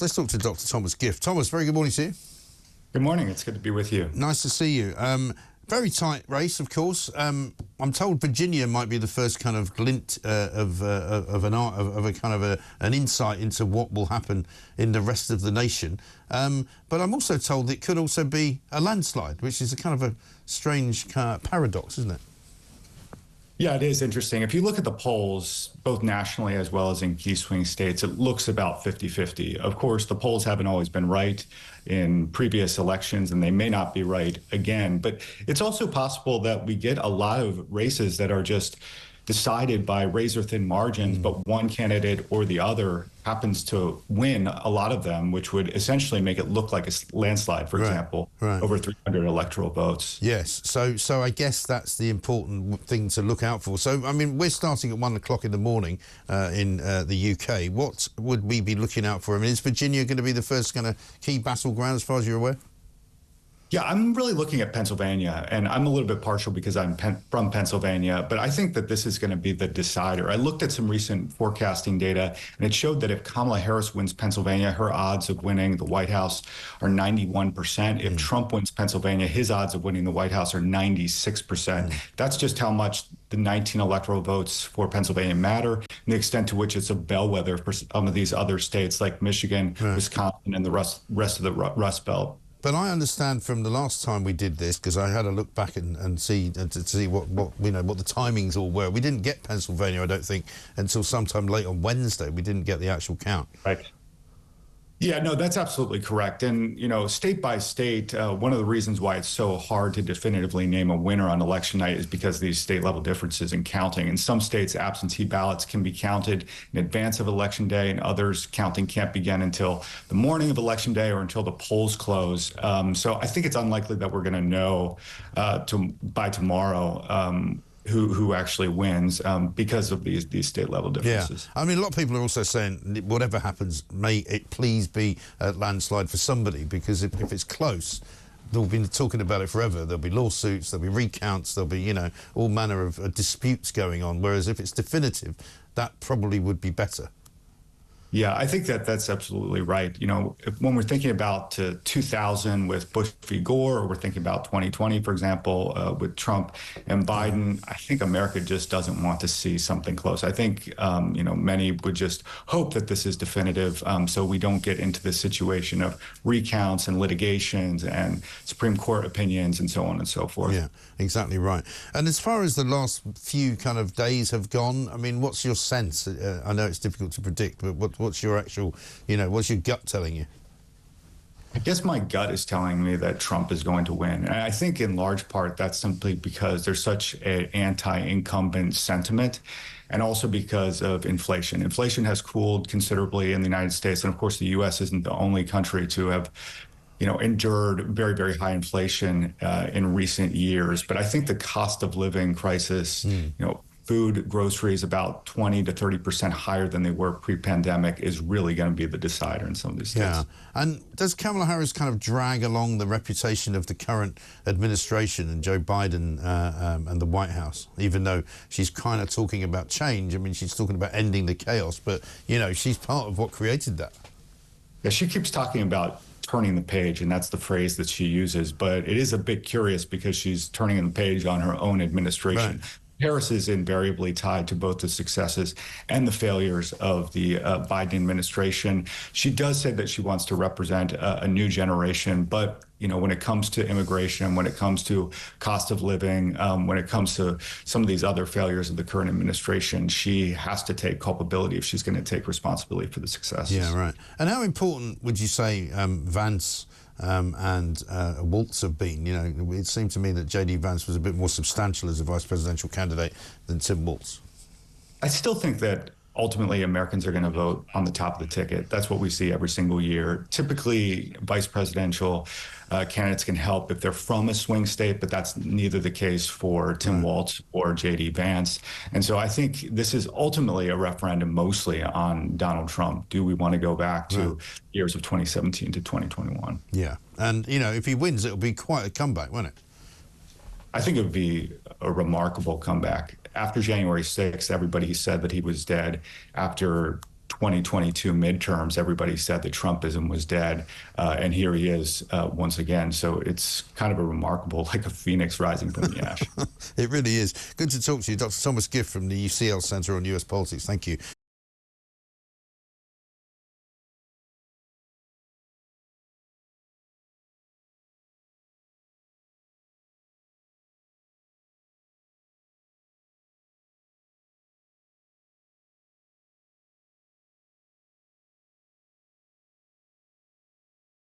Let's talk to Dr. Thomas Gift. Thomas, very good morning to you. Good morning. It's good to be with you. Nice to see you. Very tight race, of course. I'm told Virginia might be the first kind of glint of an insight into what will happen in the rest of the nation. But I'm also told it could also be a landslide, which is a kind of a strange paradox, isn't it? Yeah, it is interesting. If you look at the polls, both nationally as well as in key swing states, it looks about 50-50. Of course, the polls haven't always been right in previous elections, and they may not be right again. But it's also possible that we get a lot of races that are just decided by razor-thin margins, but one candidate or the other happens to win a lot of them, which would essentially make it look like a landslide, for example, over 300 electoral votes. Yes, so I guess that's the important thing to look out for. So, I mean, we're starting at 1 o'clock in the morning in the UK. What would we be looking out for? I mean, is Virginia going to be the first kind of key battleground as far as you're aware? Yeah, I'm really looking at Pennsylvania, and I'm a little bit partial because I'm from Pennsylvania, but I think that this is going to be the decider. I looked at some recent forecasting data, and it showed that if Kamala Harris wins Pennsylvania, her odds of winning the White House are 91%. If Trump wins Pennsylvania, his odds of winning the White House are 96%. That's just how much the 19 electoral votes for Pennsylvania matter, and the extent to which it's a bellwether for some of these other states like Michigan, Wisconsin, and the rest of the Rust Belt. But I understand from the last time we did this, because I had a look back and see what the timings all were. We didn't get Pennsylvania, I don't think, until sometime late on Wednesday. We didn't get the actual count. Right. Yeah, no, that's absolutely correct. And, you know, state by state, one of the reasons why it's so hard to definitively name a winner on election night is because of these state level differences in counting. In some states, absentee ballots can be counted in advance of election day, and others counting can't begin until the morning of election day or until the polls close. So I think it's unlikely that we're going to know by tomorrow who actually wins because of these state level differences. Yeah, I mean, a lot of people are also saying whatever happens, may it please be a landslide for somebody, because if it's close, they'll be talking about it forever. There'll be lawsuits, there'll be recounts, there'll be, you know, all manner of disputes going on, whereas if it's definitive, that probably would be better. Yeah, I think that's absolutely right. You know, when we're thinking about 2000 with Bush v. Gore, or we're thinking about 2020, for example, with Trump and Biden, I think America just doesn't want to see something close. I think, you know, many would just hope that this is definitive, so we don't get into this situation of recounts and litigations and Supreme Court opinions and so on and so forth. Yeah, exactly right. And as far as the last few kind of days have gone, I mean, what's your sense? I know it's difficult to predict, but what's your actual, you know, what's your gut telling you? I guess my gut is telling me that Trump is going to win. And I think in large part that's simply because there's such an anti-incumbent sentiment, and also because of inflation. Inflation has cooled considerably in the United States. And of course, the U.S. isn't the only country to have, you know, endured very, very high inflation in recent years. But I think the cost of living crisis, you know, food, groceries, about 20 to 30% higher than they were pre-pandemic, is really going to be the decider in some of these states. Yeah, and does Kamala Harris kind of drag along the reputation of the current administration and Joe Biden and the White House, even though she's kind of talking about change? I mean, she's talking about ending the chaos, but, you know, she's part of what created that. Yeah, she keeps talking about turning the page, and that's the phrase that she uses, but it is a bit curious because she's turning the page on her own administration. Right. Harris is invariably tied to both the successes and the failures of the Biden administration. She does say that she wants to represent a new generation, but, you know, when it comes to immigration, when it comes to cost of living, when it comes to some of these other failures of the current administration, she has to take culpability if she's going to take responsibility for the successes. Yeah, right. And how important would you say Vance and Waltz have been? You know, it seemed to me that J.D. Vance was a bit more substantial as a vice presidential candidate than Tim Waltz. I still think that ultimately Americans are going to vote on the top of the ticket. That's what we see every single year. Typically, vice presidential candidates can help if they're from a swing state, but that's neither the case for Tim Waltz or J.D. Vance. And so I think this is ultimately a referendum mostly on Donald Trump. Do we want to go back to years of 2017 to 2021? Yeah. And, you know, if he wins, it'll be quite a comeback, won't it? I think it would be a remarkable comeback. After January 6th, everybody said that he was dead. After 2022 midterms, everybody said that Trumpism was dead, and here he is once again. So it's kind of a remarkable, like a phoenix rising from the ash. It really is. Good to talk to you, Dr. Thomas Gift from the UCL Centre on US Politics. Thank you.